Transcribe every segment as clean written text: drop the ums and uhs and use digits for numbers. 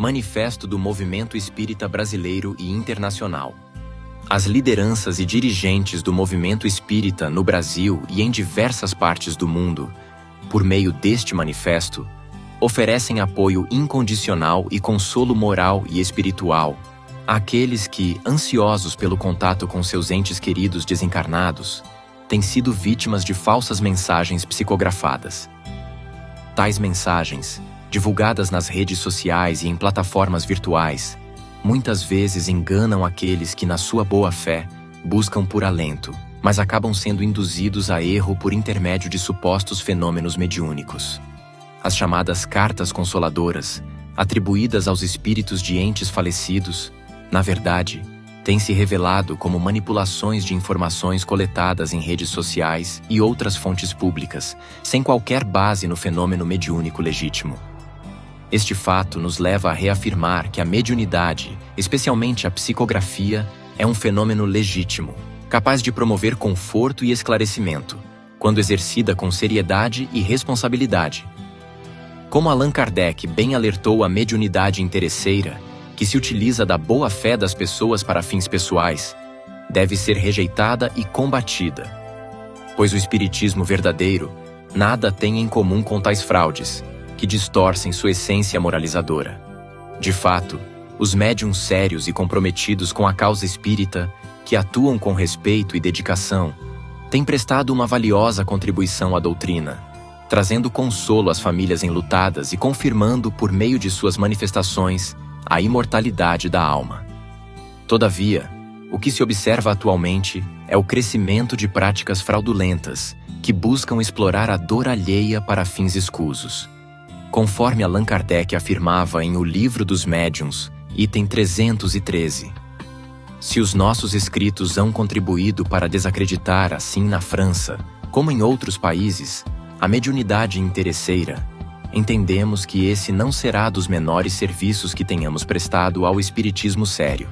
Manifesto do Movimento Espírita Brasileiro e Internacional. As lideranças e dirigentes do movimento espírita no Brasil e em diversas partes do mundo, por meio deste manifesto, oferecem apoio incondicional e consolo moral e espiritual àqueles que, ansiosos pelo contato com seus entes queridos desencarnados, têm sido vítimas de falsas mensagens psicografadas. Tais mensagens, divulgadas nas redes sociais e em plataformas virtuais, muitas vezes enganam aqueles que, na sua boa-fé, buscam por alento, mas acabam sendo induzidos a erro por intermédio de supostos fenômenos mediúnicos. As chamadas cartas consoladoras, atribuídas aos espíritos de entes falecidos, na verdade, têm se revelado como manipulações de informações coletadas em redes sociais e outras fontes públicas, sem qualquer base no fenômeno mediúnico legítimo. Este fato nos leva a reafirmar que a mediunidade, especialmente a psicografia, é um fenômeno legítimo, capaz de promover conforto e esclarecimento, quando exercida com seriedade e responsabilidade. Como Allan Kardec bem alertou a mediunidade interesseira, que se utiliza da boa-fé das pessoas para fins pessoais, deve ser rejeitada e combatida, pois o espiritismo verdadeiro nada tem em comum com tais fraudes, que distorcem sua essência moralizadora. De fato, os médiuns sérios e comprometidos com a causa espírita, que atuam com respeito e dedicação, têm prestado uma valiosa contribuição à doutrina, trazendo consolo às famílias enlutadas e confirmando, por meio de suas manifestações, a imortalidade da alma. Todavia, o que se observa atualmente é o crescimento de práticas fraudulentas que buscam explorar a dor alheia para fins escusos. Conforme Allan Kardec afirmava em O Livro dos Médiuns, item 313. Se os nossos escritos hão contribuído para desacreditar, assim na França, como em outros países, a mediunidade interesseira, entendemos que esse não será dos menores serviços que tenhamos prestado ao espiritismo sério.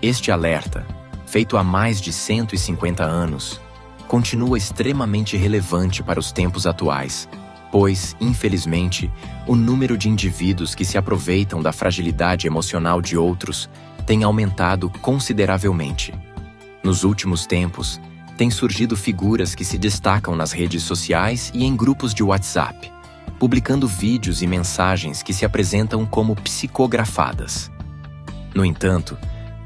Este alerta, feito há mais de 150 anos, continua extremamente relevante para os tempos atuais, pois, infelizmente, o número de indivíduos que se aproveitam da fragilidade emocional de outros tem aumentado consideravelmente. Nos últimos tempos, têm surgido figuras que se destacam nas redes sociais e em grupos de WhatsApp, publicando vídeos e mensagens que se apresentam como psicografadas. No entanto,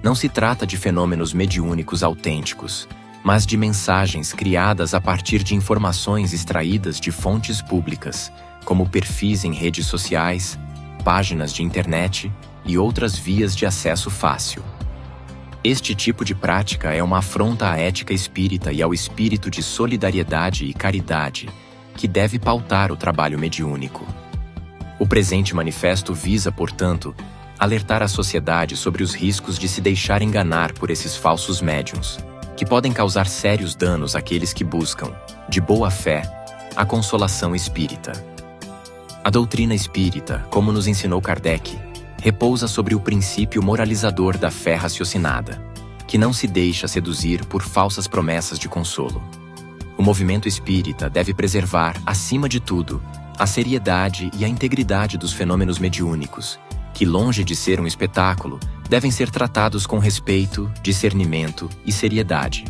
não se trata de fenômenos mediúnicos autênticos, mas de mensagens criadas a partir de informações extraídas de fontes públicas, como perfis em redes sociais, páginas de internet e outras vias de acesso fácil. Este tipo de prática é uma afronta à ética espírita e ao espírito de solidariedade e caridade, que deve pautar o trabalho mediúnico. O presente manifesto visa, portanto, alertar a sociedade sobre os riscos de se deixar enganar por esses falsos médiuns, que podem causar sérios danos àqueles que buscam, de boa fé, a consolação espírita. A doutrina espírita, como nos ensinou Kardec, repousa sobre o princípio moralizador da fé raciocinada, que não se deixa seduzir por falsas promessas de consolo. O movimento espírita deve preservar, acima de tudo, a seriedade e a integridade dos fenômenos mediúnicos, que, longe de ser um espetáculo, devem ser tratados com respeito, discernimento e seriedade.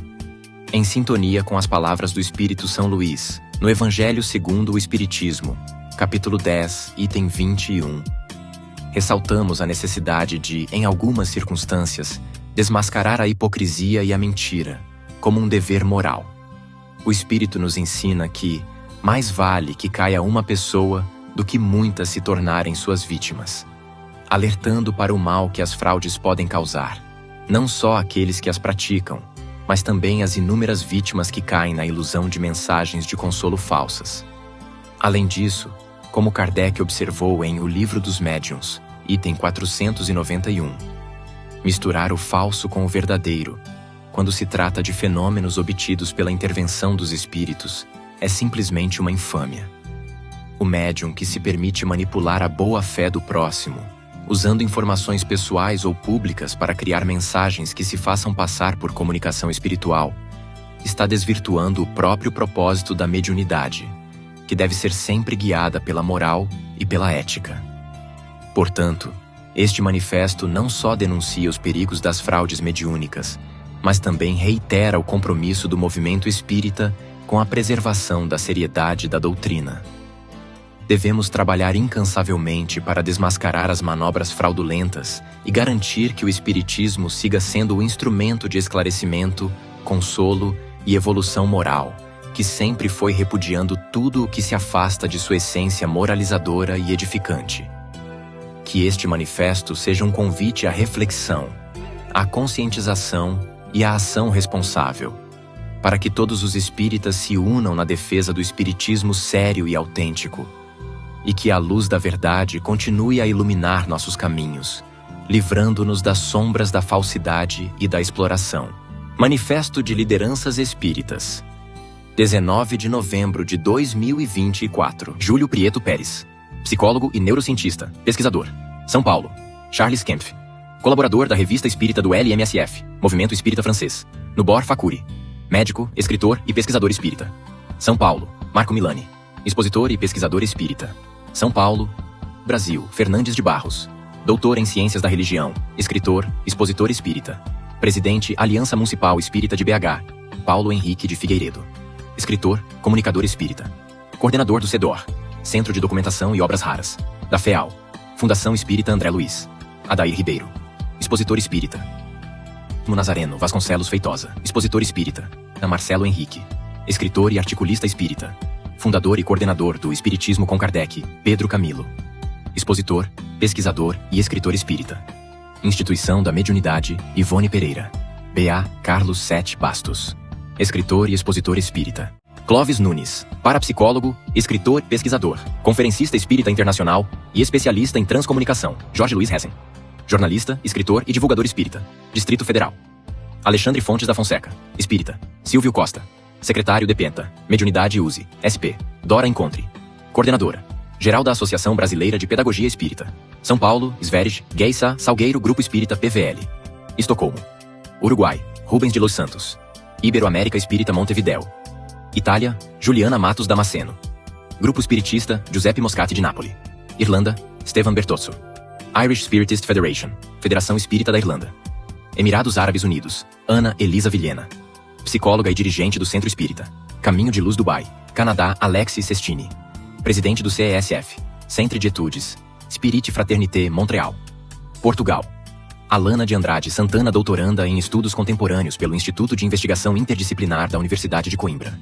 Em sintonia com as palavras do Espírito São Luís, no Evangelho segundo o Espiritismo, capítulo 10, item 21, ressaltamos a necessidade de, em algumas circunstâncias, desmascarar a hipocrisia e a mentira, como um dever moral. O Espírito nos ensina que mais vale que caia uma pessoa do que muitas se tornarem suas vítimas, alertando para o mal que as fraudes podem causar, não só aqueles que as praticam, mas também as inúmeras vítimas que caem na ilusão de mensagens de consolo falsas. Além disso, como Kardec observou em O Livro dos Médiuns, item 491, misturar o falso com o verdadeiro, quando se trata de fenômenos obtidos pela intervenção dos espíritos, é simplesmente uma infâmia. O médium que se permite manipular a boa-fé do próximo, usando informações pessoais ou públicas para criar mensagens que se façam passar por comunicação espiritual, está desvirtuando o próprio propósito da mediunidade, que deve ser sempre guiada pela moral e pela ética. Portanto, Este manifesto não só denuncia os perigos das fraudes mediúnicas, mas também reitera o compromisso do movimento espírita com a preservação da seriedade da doutrina. Devemos trabalhar incansavelmente para desmascarar as manobras fraudulentas e garantir que o espiritismo siga sendo o instrumento de esclarecimento, consolo e evolução moral, que sempre foi repudiando tudo o que se afasta de sua essência moralizadora e edificante. Que este manifesto seja um convite à reflexão, à conscientização e à ação responsável, para que todos os espíritas se unam na defesa do espiritismo sério e autêntico, e que a luz da verdade continue a iluminar nossos caminhos, livrando-nos das sombras da falsidade e da exploração. Manifesto de Lideranças Espíritas. 19 de novembro de 2024. Júlio Prieto Pérez. Psicólogo e neurocientista, pesquisador. São Paulo. Charles Kempf. Colaborador da Revista Espírita do LMSF, Movimento Espírita Francês. Nubor Facuri. Médico, escritor e pesquisador espírita. São Paulo. Marco Milani. Expositor e pesquisador espírita. São Paulo, Brasil. Fernandes de Barros. Doutor em Ciências da Religião, escritor, expositor espírita. Presidente Aliança Municipal Espírita de BH, Paulo Henrique de Figueiredo. Escritor, comunicador espírita. Coordenador do CEDOR, Centro de Documentação e Obras Raras. Da FEAL, Fundação Espírita André Luiz. Adair Ribeiro. Expositor espírita. No Nazareno Vasconcelos Feitosa. Expositor espírita. Marcelo Henrique. Escritor e articulista espírita. Fundador e coordenador do Espiritismo com Kardec, Pedro Camilo. Expositor, pesquisador e escritor espírita. Instituição da Mediunidade, Ivone Pereira. B.A. Carlos Sete Bastos. Escritor e expositor espírita. Clóvis Nunes, parapsicólogo, escritor e pesquisador. Conferencista espírita internacional e especialista em transcomunicação, Jorge Luiz Hessen. Jornalista, escritor e divulgador espírita. Distrito Federal. Alexandre Fontes da Fonseca, espírita. Silvio Costa. Secretário de Penta, Mediunidade USE, SP, Dora Encontre. Coordenadora, Geral da Associação Brasileira de Pedagogia Espírita. São Paulo, Sverige, Geisa, Salgueiro, Grupo Espírita PVL. Estocolmo. Uruguai, Rubens de Los Santos. Iberoamérica Espírita Montevidéu. Itália, Juliana Matos Damasceno. Grupo Espiritista, Giuseppe Moscati de Nápoles. Irlanda, Stefan Bertozzo. Irish Spiritist Federation, Federação Espírita da Irlanda. Emirados Árabes Unidos, Ana Elisa Vilhena. Psicóloga e dirigente do Centro Espírita. Caminho de Luz Dubai, Canadá, Alexis Sestini. Presidente do CESF, Centre de Etudes, Spirit Fraternité, Montreal. Portugal. Alana de Andrade Santana, doutoranda em Estudos Contemporâneos pelo Instituto de Investigação Interdisciplinar da Universidade de Coimbra.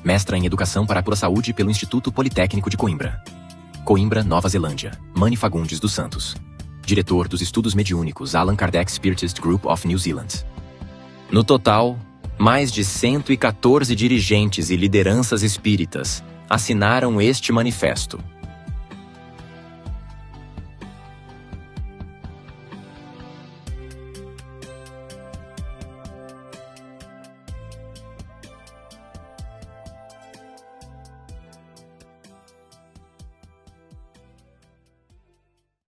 Mestra em Educação para a Pura Saúde pelo Instituto Politécnico de Coimbra. Coimbra, Nova Zelândia, Mani Fagundes dos Santos. Diretor dos Estudos Mediúnicos Allan Kardec Spiritist Group of New Zealand. No total, mais de 114 dirigentes e lideranças espíritas assinaram este manifesto.